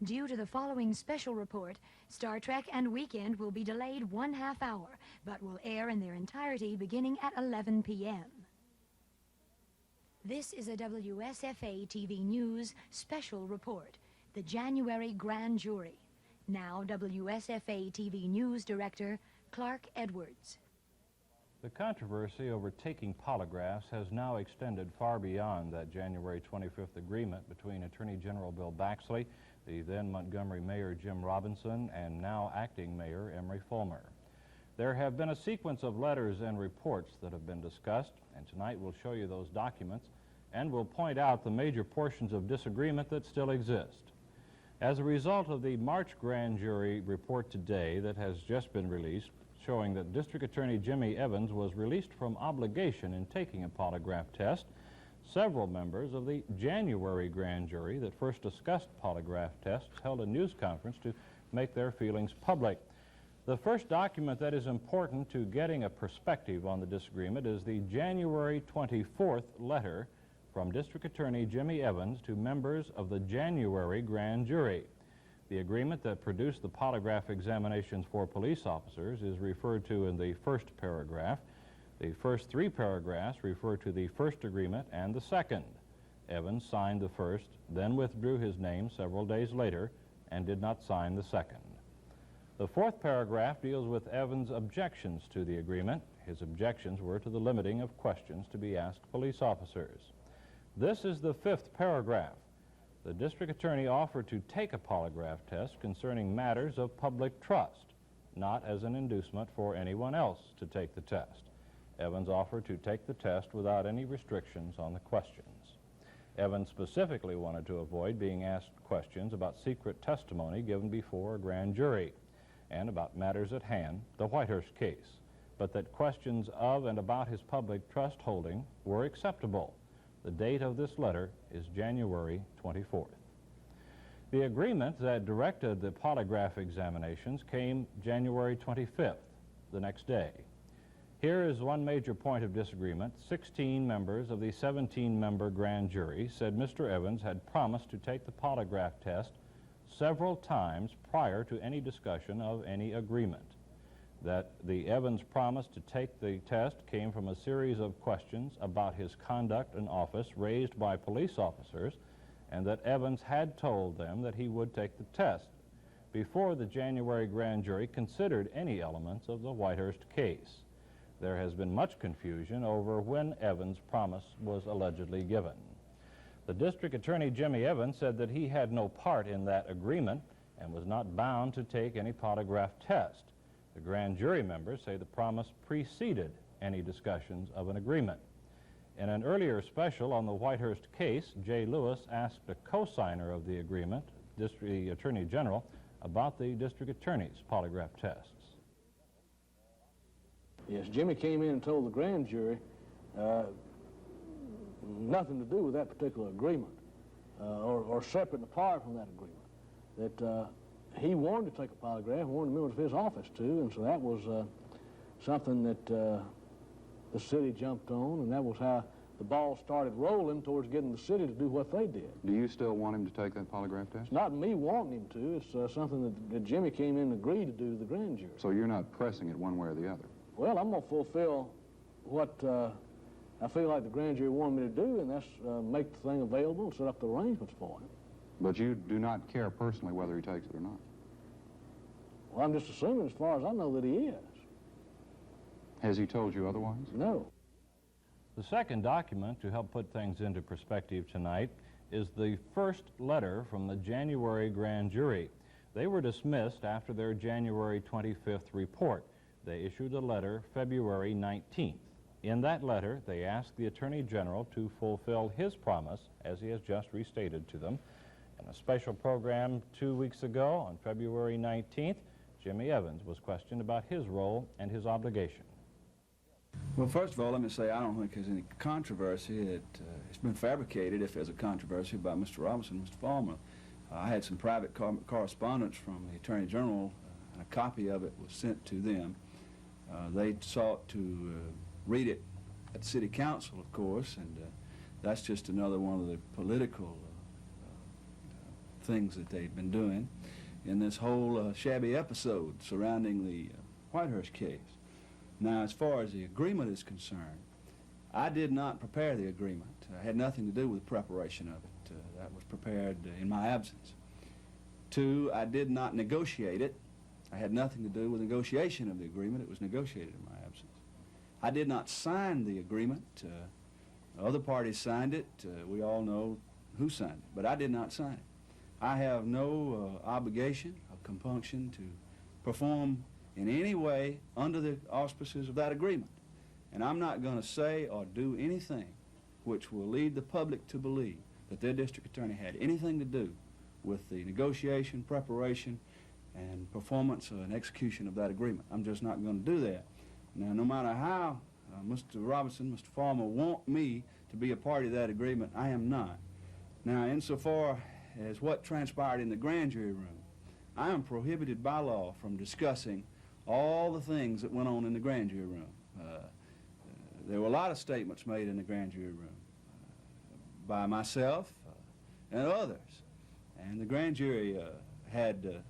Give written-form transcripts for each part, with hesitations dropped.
Due to the following special report, Star Trek and Weekend will be delayed 1/2 hour, but will air in their entirety beginning at 11 p.m. This is a WSFA TV News special report, the January Grand Jury. Now WSFA TV News Director Clark Edwards. The controversy over taking polygraphs has now extended far beyond that January 25th agreement between Attorney General Bill Baxley, the then Montgomery Mayor Jim Robinson, and now acting Mayor Emery Fulmer. There have been a sequence of letters and reports that have been discussed, and tonight we'll show you those documents, and we'll point out the major portions of disagreement that still exist. As a result of the March grand jury report today that has just been released, showing that District Attorney Jimmy Evans was released from obligation in taking a polygraph test, several members of the January grand jury that first discussed polygraph tests held a news conference to make their feelings public. The first document that is important to getting a perspective on the disagreement is the January 24th letter from District Attorney Jimmy Evans to members of the January grand jury. The agreement that produced the polygraph examinations for police officers is referred to in the first paragraph. The first 3 paragraphs refer to the first agreement and the second. Evans signed the first, then withdrew his name several days later and did not sign the second. The 4th paragraph deals with Evans' objections to the agreement. His objections were to the limiting of questions to be asked police officers. This is the 5th paragraph. The district attorney offered to take a polygraph test concerning matters of public trust, not as an inducement for anyone else to take the test. Evans offered to take the test without any restrictions on the questions. Evans specifically wanted to avoid being asked questions about secret testimony given before a grand jury and about matters at hand, the Whitehurst case, but that questions of and about his public trust holding were acceptable. The date of this letter is January 24th. The agreement that directed the polygraph examinations came January 25th, the next day. Here is one major point of disagreement. 16 members of the 17-member grand jury said Mr. Evans had promised to take the polygraph test several times prior to any discussion of any agreement. That the Evans promise to take the test came from a series of questions about his conduct in office raised by police officers, and that Evans had told them that he would take the test before the January grand jury considered any elements of the Whitehurst case. There has been much confusion over when Evans' promise was allegedly given. The district attorney Jimmy Evans said that he had no part in that agreement and was not bound to take any polygraph test. The grand jury members say the promise preceded any discussions of an agreement. In an earlier special on the Whitehurst case, Jay Lewis asked a co-signer of the agreement, the Attorney General, about the district attorney's polygraph tests. Yes, Jimmy came in and told the grand jury nothing to do with that particular agreement or separate and apart from that agreement. That he wanted to take a polygraph, wanted members of his office to, and so that was something that the city jumped on, and that was how the ball started rolling towards getting the city to do what they did. Do you still want him to take that polygraph test? It's not me wanting him to. It's something that Jimmy came in and agreed to do to the grand jury. So you're not pressing it one way or the other? Well, I'm going to fulfill what I feel like the grand jury wanted me to do, and that's make the thing available and set up the arrangements for him. But you do not care personally whether he takes it or not? Well, I'm just assuming, as far as I know, that he is. Has he told you otherwise? No. The second document to help put things into perspective tonight is the first letter from the January grand jury. They were dismissed after their January 25th report. They issued a letter February 19th. In that letter, they asked the Attorney General to fulfill his promise, as he has just restated to them. In a special program 2 weeks ago, on February 19th, Jimmy Evans was questioned about his role and his obligation. Well, first of all, let me say I don't think there's any controversy. It's been fabricated, if there's a controversy, by Mr. Robinson and Mr. Fulmer. I had some private correspondence from the Attorney General, and a copy of it was sent to them. They sought to read it at the City Council, of course, and that's just another one of the political things that they'd been doing in this whole shabby episode surrounding the Whitehurst case. Now, as far as the agreement is concerned, I did not prepare the agreement. I had nothing to do with the preparation of it. That was prepared in my absence. 2, I did not negotiate it. I had nothing to do with negotiation of the agreement. It was negotiated in my absence. I did not sign the agreement. Other parties signed it. We all know who signed it, but I did not sign it. I have no obligation or compunction to perform in any way under the auspices of that agreement. And I'm not going to say or do anything which will lead the public to believe that their district attorney had anything to do with the negotiation, preparation, and performance and execution of that agreement. I'm just not going to do that. Now, no matter how Mr. Robinson, Mr. Farmer want me to be a party to that agreement, I am not. Now, insofar as what transpired in the grand jury room, I am prohibited by law from discussing all the things that went on in the grand jury room. There were a lot of statements made in the grand jury room by myself and others. And the grand jury had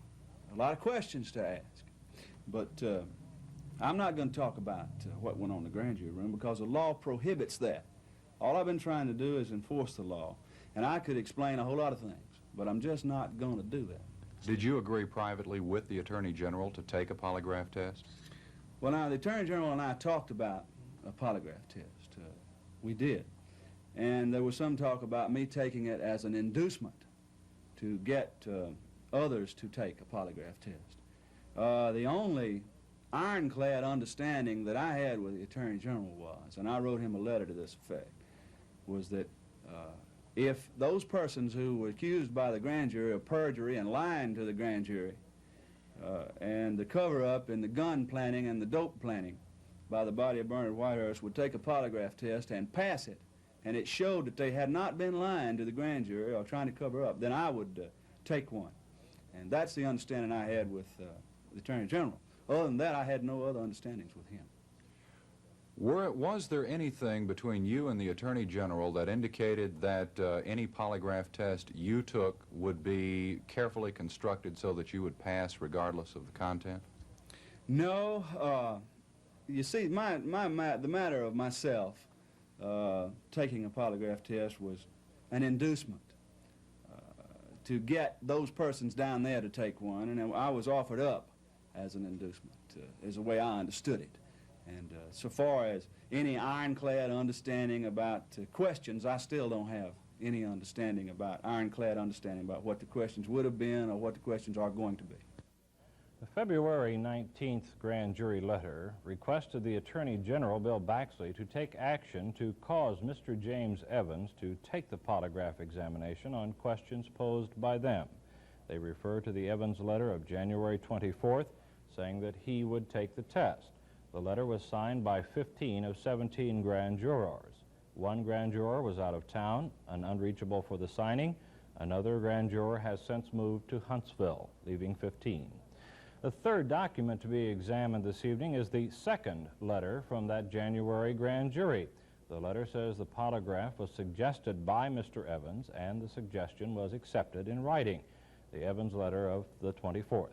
a lot of questions to ask. But I'm not going to talk about what went on in the grand jury room because the law prohibits that. All I've been trying to do is enforce the law. And I could explain a whole lot of things, but I'm just not going to do that. Did you agree privately with the Attorney General to take a polygraph test? Well, now, the Attorney General and I talked about a polygraph test. We did. And there was some talk about me taking it as an inducement to get others to take a polygraph test. The only ironclad understanding that I had with the Attorney General was, and I wrote him a letter to this effect, was that if those persons who were accused by the grand jury of perjury and lying to the grand jury and the cover-up and the gun planning and the dope planning by the body of Bernard Whitehurst would take a polygraph test and pass it, and it showed that they had not been lying to the grand jury or trying to cover up, then I would take one. And that's the understanding I had with the Attorney General. Other than that, I had no other understandings with him. Was there anything between you and the Attorney General that indicated that any polygraph test you took would be carefully constructed so that you would pass regardless of the content? No. You see, the matter of myself taking a polygraph test was an inducement to get those persons down there to take one, and I was offered up as an inducement, is the way I understood it. And so far as any ironclad understanding about questions, I still don't have any understanding about, ironclad understanding about what the questions would have been or what the questions are going to be. The February 19th grand jury letter requested the Attorney General, Bill Baxley, to take action to cause Mr. James Evans to take the polygraph examination on questions posed by them. They refer to the Evans letter of January 24th, saying that he would take the test. The letter was signed by 15 of 17 grand jurors. One grand juror was out of town and unreachable for the signing. Another grand juror has since moved to Huntsville, leaving 15. The third document to be examined this evening is the second letter from that January grand jury. The letter says the polygraph was suggested by Mr. Evans, and the suggestion was accepted in writing, the Evans letter of the 24th.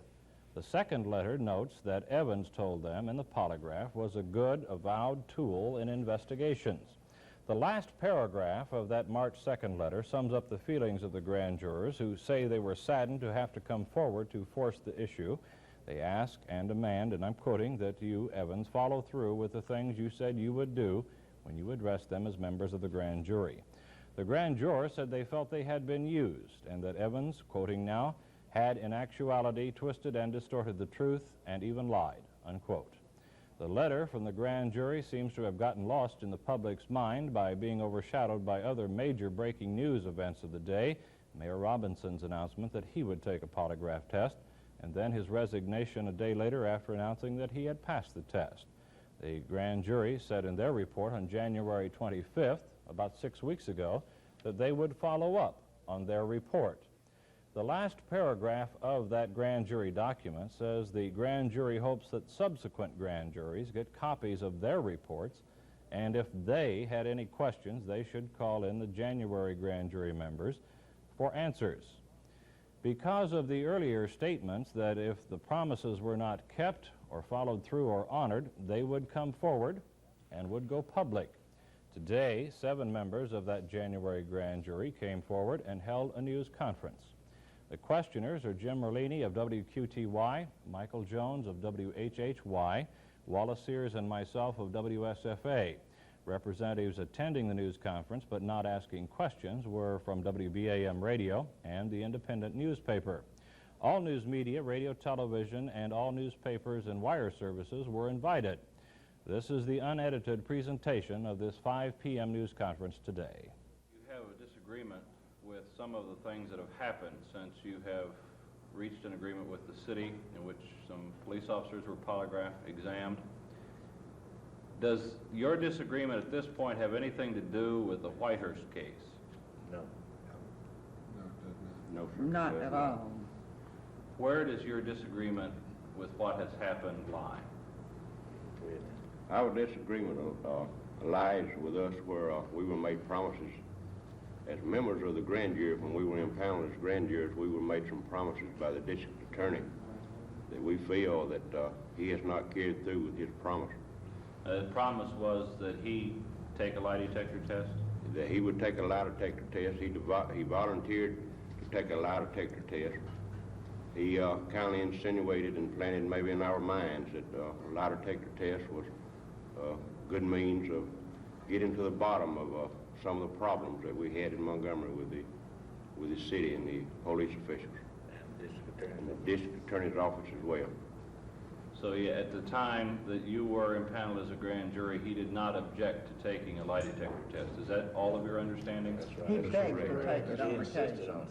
The second letter notes that Evans told them in the polygraph was a good, avowed tool in investigations. The last paragraph of that March 2nd letter sums up the feelings of the grand jurors, who say they were saddened to have to come forward to force the issue. They ask and demand, and I'm quoting, that you, Evans, follow through with the things you said you would do when you addressed them as members of the grand jury. The grand jurors said they felt they had been used, and that Evans, quoting now, had in actuality twisted and distorted the truth and even lied, unquote. The letter from the grand jury seems to have gotten lost in the public's mind by being overshadowed by other major breaking news events of the day, Mayor Robinson's announcement that he would take a polygraph test, and then his resignation a day later after announcing that he had passed the test. The grand jury said in their report on January 25th, about 6 weeks ago, that they would follow up on their report. The last paragraph of that grand jury document says the grand jury hopes that subsequent grand juries get copies of their reports, and if they had any questions, they should call in the January grand jury members for answers. Because of the earlier statements that if the promises were not kept or followed through or honored, they would come forward and would go public. Today, 7 members of that January grand jury came forward and held a news conference. The questioners are Jim Merlini of WQTY, Michael Jones of WHHY, Wallace Sears and myself of WSFA. Representatives attending the news conference but not asking questions were from WBAM Radio and the Independent newspaper. All news media, radio, television, and all newspapers and wire services were invited. This is the unedited presentation of this 5 p.m. news conference today. You have a disagreement with some of the things that have happened since you have reached an agreement with the city in which some police officers were polygraph examined. Does your disagreement at this point have anything to do with the Whitehurst case? No. No, sir. Not at all. Where does your disagreement with what has happened lie? Our disagreement lies with us where we were made promises as members of the grand jury. When we were impaneled as grand jurors, we were made some promises by the district attorney that we feel that he has not carried through with his promise. The promise was that he take a lie detector test? That he would take a lie detector test. He volunteered to take a lie detector test. He kind of insinuated and planted maybe in our minds that a lie detector test was a good means of getting to the bottom of some of the problems that we had in Montgomery with the city and the police officials. And the district attorney's office as well. So at the time that you were impaneled as a grand jury, he did not object to taking a lie detector test. Is that all of your understanding? That's right. He begged to take it on occasion.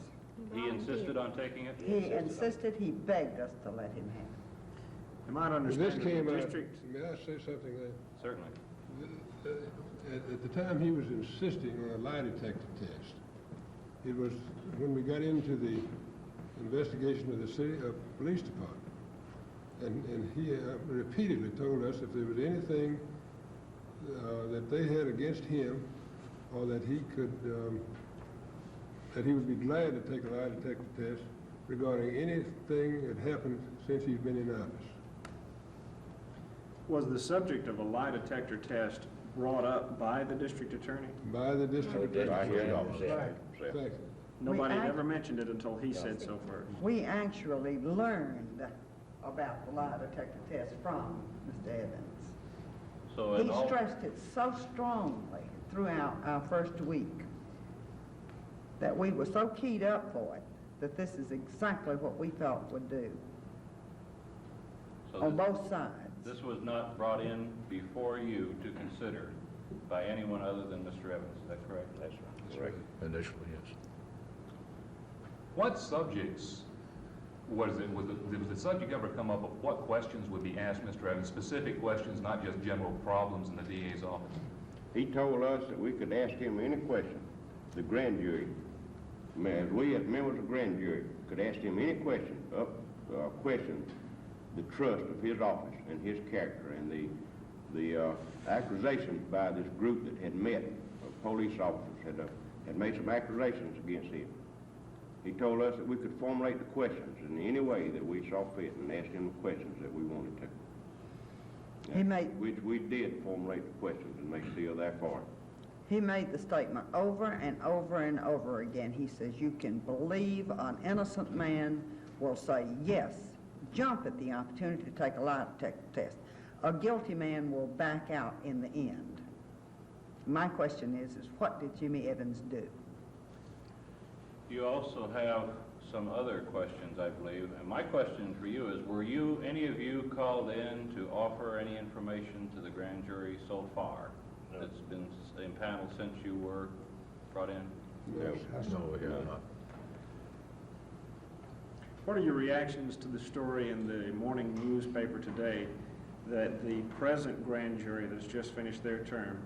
He insisted on taking it? He insisted, he begged us to let him have it. You might When understand this that came the out, district... may I say something there? Certainly. At the time he was insisting on a lie detector test, it was when we got into the investigation of the city police department. And he repeatedly told us if there was anything that they had against him, or that he could, that he would be glad to take a lie detector test regarding anything that happened since he's been in office. Was the subject of a lie detector test brought up by the district attorney? By the district attorney. By his office. Exactly. Nobody I- ever mentioned it until he said so first. We actually learned about the lie detector test from Mr. Evans. So He in all, stressed it so strongly throughout our first week that we were so keyed up for it that this is exactly what we felt would do so on this, both sides. this was not brought in before you to consider by anyone other than Mr. Evans. Is that correct? That's right. Initially, yes. What subjects was the subject ever come up of what questions would be asked Mr. Evans, specific questions, not just general problems in the DA's office? He told us that we could ask him any question, the grand jury. As we as members of the grand jury could ask him any question, question the trust of his office and his character and the accusations by this group that had met police officers had made some accusations against him. He told us that we could formulate the questions in any way that we saw fit and ask him the questions that we wanted to. Which we did formulate the questions, and they still there for it. He made the statement over and over and over again. He says, you can believe an innocent man will say yes, jump at the opportunity to take a lie detector test. A guilty man will back out in the end. My question is what did Jimmy Evans do? You also have some other questions, I believe. And my question for you is, were any of you called in to offer any information to the grand jury so far that's been impaneled since you were brought in? No. No, we have not. What are your reactions to the story in the morning newspaper today that the present grand jury that's just finished their term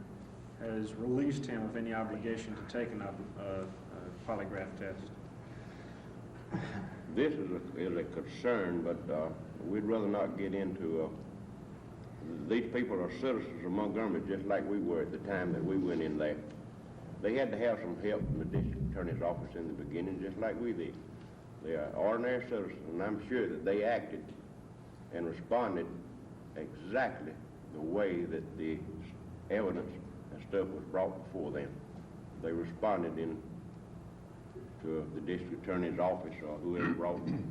has released him of any obligation to take a polygraph test? This is a concern, but we'd rather not get into. These people are citizens of Montgomery just like we were at the time that we went in there. They had to have some help from the district attorney's office in the beginning, just like we did. They are ordinary citizens, and I'm sure that they acted and responded exactly the way that the evidence and stuff was brought before them. They responded in to the district attorney's office or whoever brought them.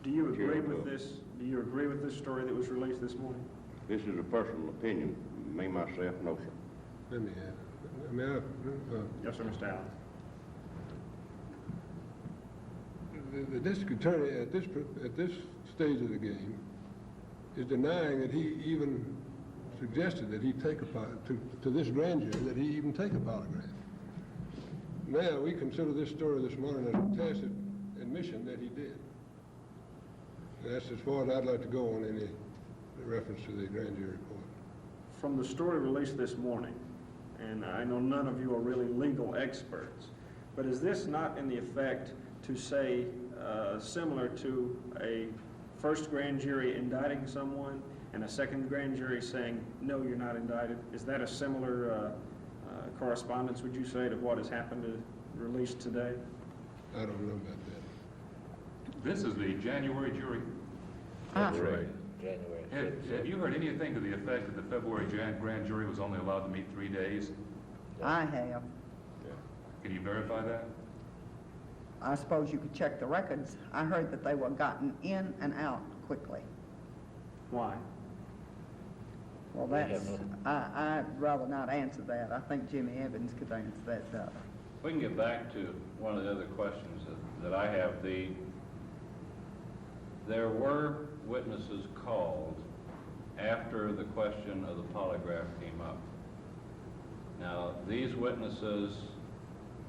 Do you agree with this? Do you agree with this story that was released this morning? This is a personal opinion. Me, myself, no, sir. Let me add. Yes, sir, Mr. Allen. The district attorney at this stage of the game is denying that he even suggested that he take to this grand jury that he even take a polygraph. Now we consider this story this morning as a tacit admission that he did. And that's as far as I'd like to go on any reference to the grand jury report. From the story released this morning, and I know none of you are really legal experts, but is this not in the effect to say similar to a first grand jury indicting someone and a second grand jury saying, no, you're not indicted? Is that a similar correspondence, would you say, to what has happened to released today? I don't know about that. This is the January jury. That's Correct. right. January. Have you heard anything to the effect that the February grand jury was only allowed to meet 3 days? I have. Can you verify that? I suppose you could check the records. I heard that they were gotten in and out quickly. Why? Well, that's, I'd rather not answer that. I think Jimmy Evans could answer that better. We can get back to one of the other questions that I have. There were witnesses called after the question of the polygraph came up. Now, these witnesses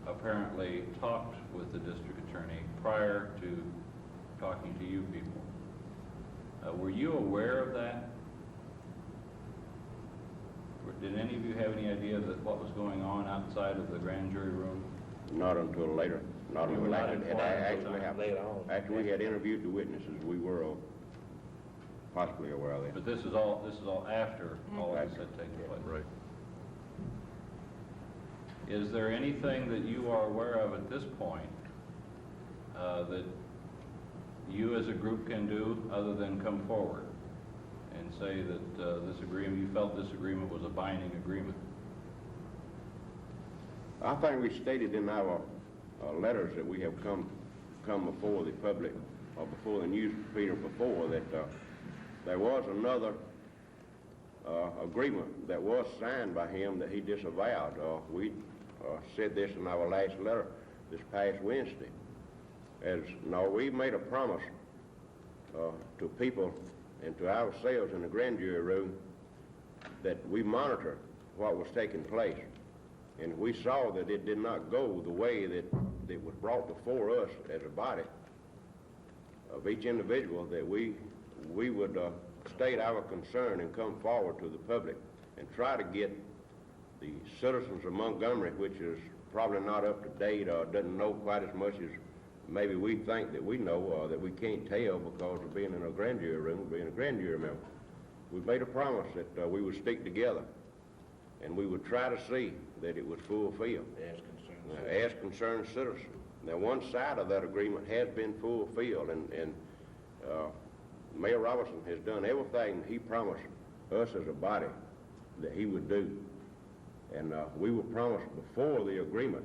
apparently talked with the district attorney prior to talking to you people. Were you aware of that? Did any of you have any idea that what was going on outside of the grand jury room? Not until later. Not You were until not after it informed actually until happened. later on. After we had interviewed the witnesses, we were possibly aware of that. But this is all after all of this had taken place. Right. Is there anything that you are aware of at this point that you as a group can do other than come forward and say that this agreement, you felt this agreement was a binding agreement? I think we stated in our letters that we have come before the public or before the newspaper before that there was another agreement that was signed by him that he disavowed. We said this in our last letter this past Wednesday. We made a promise to people and to ourselves in the grand jury room that we monitor what was taking place. And we saw that it did not go the way that it was brought before us as a body of each individual, that we would state our concern and come forward to the public and try to get the citizens of Montgomery, which is probably not up to date or doesn't know quite as much as maybe we think that we know or that we can't tell because of being in a grand jury room, being a grand jury member. We made a promise that we would stick together and we would try to see that it was fulfilled. As concerned citizens. Now, one side of that agreement has been fulfilled, and Mayor Robinson has done everything he promised us as a body that he would do. And we were promised before the agreement,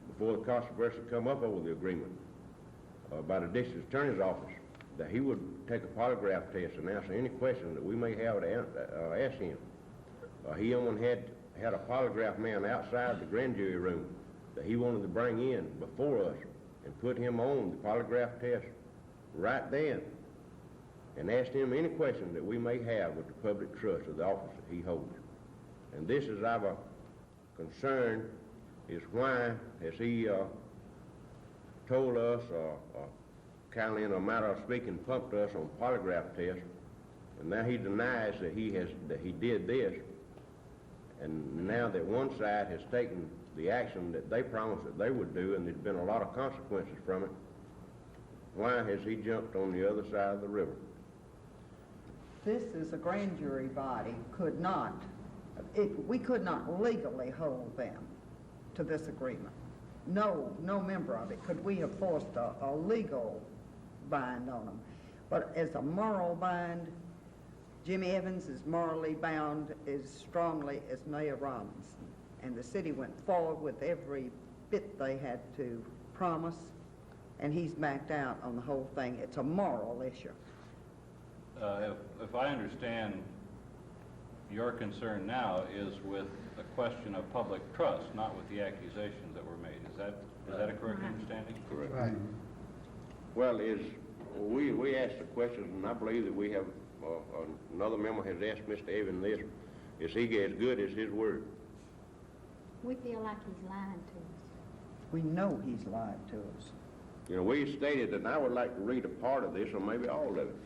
before the controversy come up over the agreement, by the district attorney's office, that he would take a polygraph test and answer any question that we may have to ask him. He even had a polygraph man outside the grand jury room that he wanted to bring in before us and put him on the polygraph test right then and ask him any question that we may have with the public trust of the office that he holds. And this is our concern, is why has he told us, kindly in a matter of speaking, pumped us on polygraph tests, and now he denies that he did this. And now that one side has taken the action that they promised that they would do, and there's been a lot of consequences from it, why has he jumped on the other side of the river? This is a grand jury body, we could not legally hold them to this agreement. no member of it could we have forced a legal bind on them. But as a moral bind, Jimmy Evans is morally bound as strongly as Mayor Robinson. And the city went forward with every bit they had to promise, and he's backed out on the whole thing. It's a moral issue. If I understand, your concern now is with a question of public trust, not with the accusations that were made. Is that a correct understanding? Correct. Right. Well, we asked the question, and I believe that we have, another member has asked Mr. Evans this, is he as good as his word? We feel like he's lying to us. We know he's lied to us. You know, we stated that, and I would like to read a part of this, or maybe all of it,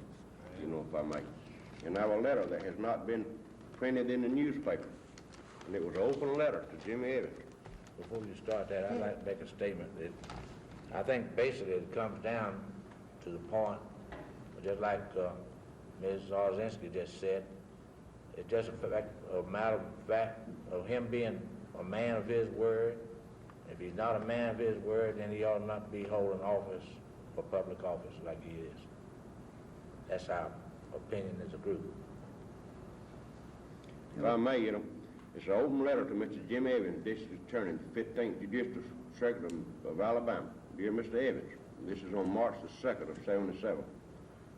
you know, if I may. In our letter that has not been printed in the newspaper, and it was an open letter to Jimmy Evans. Before you start that, I'd like to make a statement that I think basically it comes down to the point, just like Ms. Zarzinski just said, it's just a matter of fact of him being a man of his word. If he's not a man of his word, then he ought not be holding office for public office like he is. That's our opinion as a group. If I may, you know, it's an open letter to Mr. Jim Evans, District Attorney, 15th Judicial Circuit of Alabama. Dear Mr. Evans, this is on March the 2nd of '77.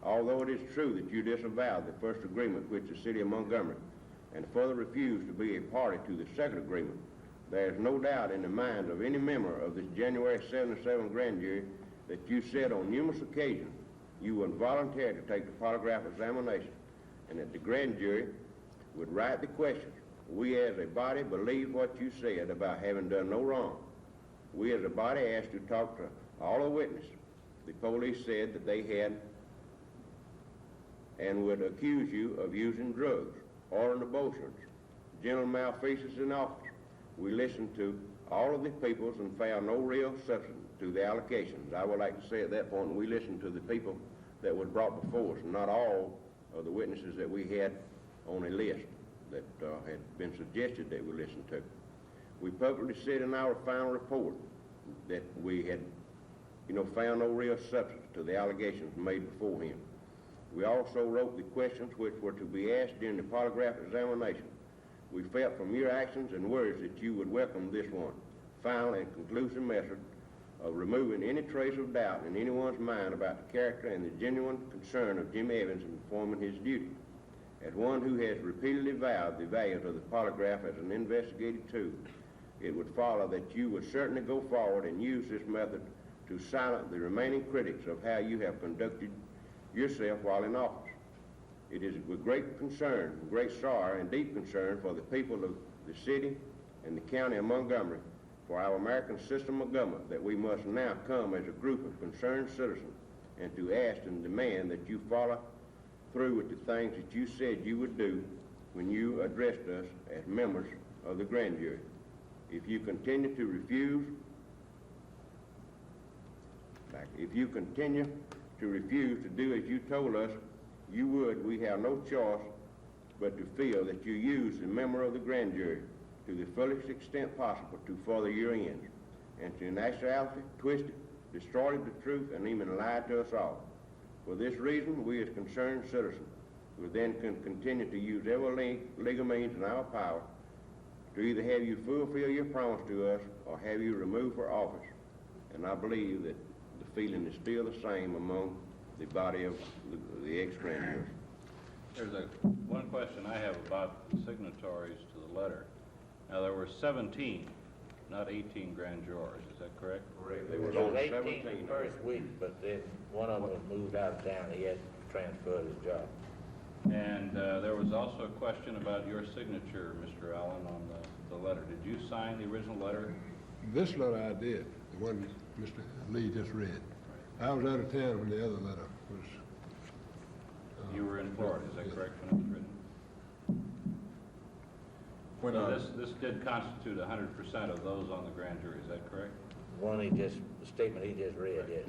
Although it is true that you disavowed the first agreement with the City of Montgomery and further refused to be a party to the second agreement, there is no doubt in the mind of any member of this January '77 grand jury that you said on numerous occasions you would volunteer to take the polygraph examination and that the grand jury would write the questions. We as a body believe what you said about having done no wrong. We as a body asked you to talk to all the witnesses. The police said that they had and would accuse you of using drugs, ordering abortions, general malfeasance in office. We listened to all of the peoples and found no real substance to the allegations. I would like to say at that point, we listened to the people that were brought before us, not all of the witnesses that we had on a list that had been suggested that we listen to. We publicly said in our final report that we had, found no real substance to the allegations made before him. We also wrote the questions which were to be asked during the polygraph examination. We felt from your actions and words that you would welcome this one, final and conclusive method of removing any trace of doubt in anyone's mind about the character and the genuine concern of Jim Evans in performing his duty. As one who has repeatedly vowed the values of the polygraph as an investigative tool, it would follow that you would certainly go forward and use this method to silence the remaining critics of how you have conducted yourself while in office. It is with great concern, great sorrow, and deep concern for the people of the city and the county of Montgomery, for our American system of government, that we must now come as a group of concerned citizens and to ask and demand that you follow through with the things that you said you would do when you addressed us as members of the grand jury. If you continue to refuse to do as you told us you would, we have no choice but to feel that you use the member of the grand jury to the fullest extent possible to further your ends, and to in actuality twisted, distorted the truth, and even lied to us all. For this reason, we as concerned citizens will then continue to use every legal means in our power to either have you fulfill your promise to us or have you removed for office. And I believe that the feeling is still the same among the body of the ex-grand jurors. There's one question I have about signatories to the letter. Now, there were 17, not 18 grand jurors. Is that correct? Correct. There was 18 the first week, but then one of them moved out of town. He had transferred his job. And there was also a question about your signature, Mr. Allen, on the letter. Did you sign the original letter? This letter I did, the one Mr. Lee just read. I was out of town when the other letter was... You were in Florida, is that correct, when it was written? So this did constitute 100% of those on the grand jury, is that correct? The statement he just read, yes.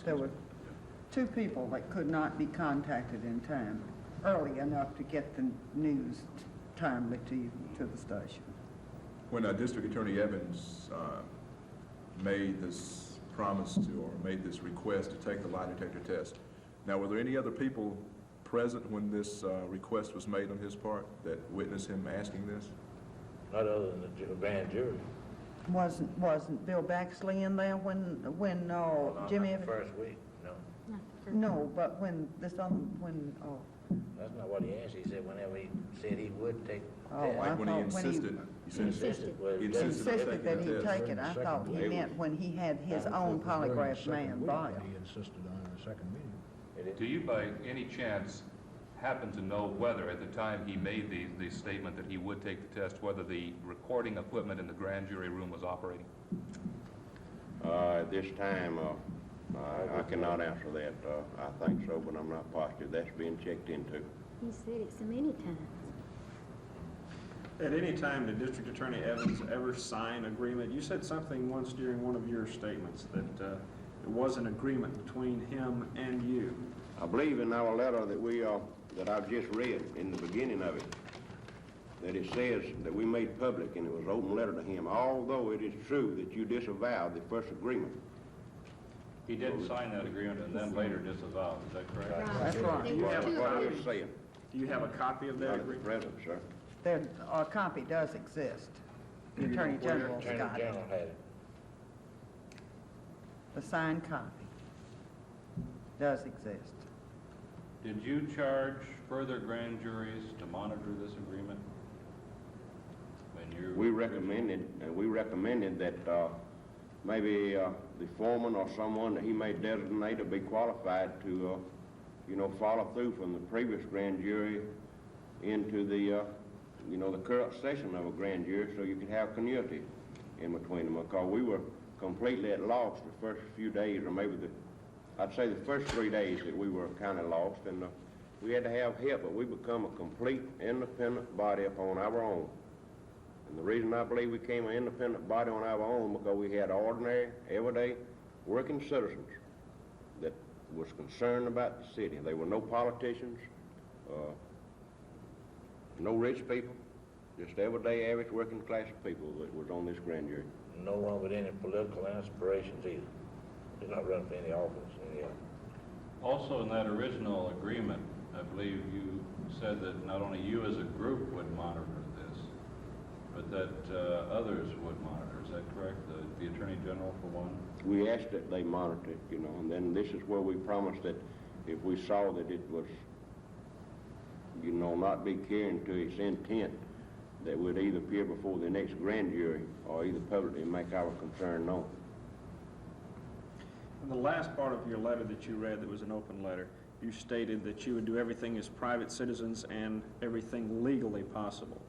There were two people that could not be contacted in time, early enough to get the news timely to the station. when District Attorney Evans made this promise to, or made this request to take the lie detector test, now were there any other people present when this request was made on his part that witnessed him asking this? Not other than the grand jury. Wasn't Bill Baxley in there when Jimmy Not Evans? the first week, no. Not the first No, but when this other, when, That's not what he answered. He said whenever he said he would take the Oh, test. I Like when he thought when he- insisted, you said Insisted. Well, he that's- insisted on insisted that taking he the test. take it, I thought he meant when he had his own polygraph man vial. He insisted on the second meeting. it is- Do you by any chance happen to know whether at the time he made the statement that he would take the test, whether the recording equipment in the grand jury room was operating? At this time, I cannot answer that. I think so, but I'm not positive. That's being checked into. He said it so many times. At any time, did District Attorney Evans ever sign agreement? You said something once during one of your statements that it was an agreement between him and you. I believe in our letter that I've just read in the beginning of it, that it says that we made public, and it was an open letter to him, although it is true that you disavowed the first agreement. He did sign that agreement and then later disavowed, is that correct? That's right. There You were have two What I of was them. saying, Do you have a copy of that not at the agreement? present, sir. There, a copy does exist. The Attorney General's Attorney got it, General had it. the signed copy does exist. Did you charge further grand juries to monitor this agreement? When you We recommended that maybe the foreman or someone that he may designate to be qualified to, follow through from the previous grand jury into the current session of a grand jury, so you could have continuity in between them. Because we were completely at loss the first few days, or maybe I'd say the first 3 days that we were kind of lost, and we had to have help, but we become a complete independent body upon our own. And the reason I believe we became an independent body on our own because we had ordinary, everyday, working citizens that was concerned about the city. There were no politicians, no rich people, just everyday, average, working class people that was on this grand jury. No one with any political aspirations either. He's not running for any office. Also, in that original agreement, I believe you said that not only you as a group would monitor this, but that others would monitor. Is that correct? The Attorney General, for one? We asked that they monitor it, and then this is where we promised that if we saw that it was, not be carrying to its intent, that we'd either appear before the next grand jury or either publicly make our concern known. In the last part of your letter that you read, that was an open letter, you stated that you would do everything as private citizens and everything legally possible.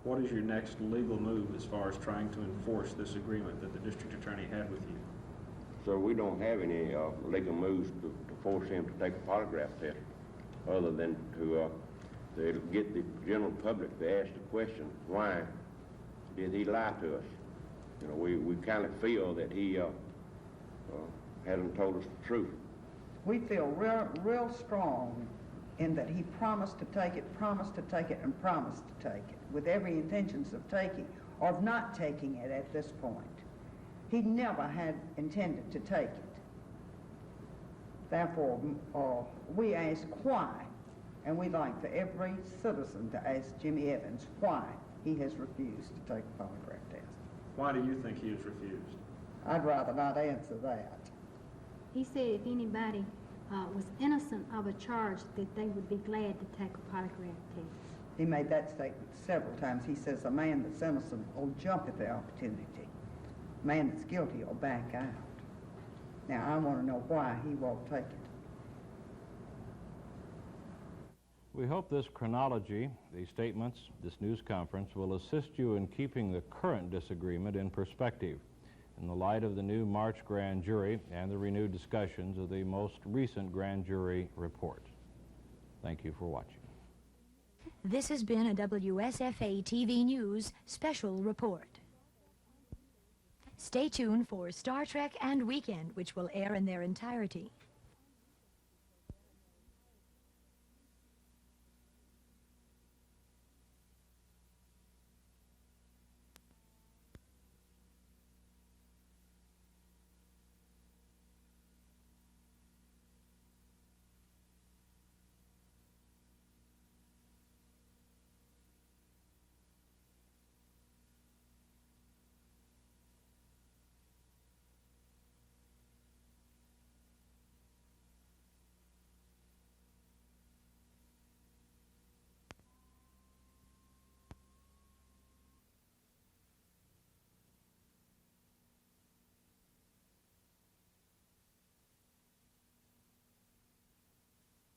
What is your next legal move as far as trying to enforce this agreement that the district attorney had with you? So we don't have any legal moves to force him to take a polygraph test, other than to get the general public to ask the question, why did he lie to us? We kind of feel that he hasn't told us the truth. We feel real strong in that he promised to take it, and promised to take it, with every intentions of taking, or of not taking it at this point. He never had intended to take it. Therefore, we ask why, and we'd like for every citizen to ask Jimmy Evans why he has refused to take a polygraph test. Why do you think he has refused? I'd rather not answer that. He said if anybody was innocent of a charge, that they would be glad to take a polygraph test. He made that statement several times. He says a man that's innocent will jump at the opportunity. A man that's guilty will back out. Now, I want to know why he won't take it. We hope this chronology, these statements, this news conference, will assist you in keeping the current disagreement in perspective in the light of the new March grand jury and the renewed discussions of the most recent grand jury report. Thank you for watching. This has been a WSFA TV News special report. Stay tuned for Star Trek and Weekend, which will air in their entirety.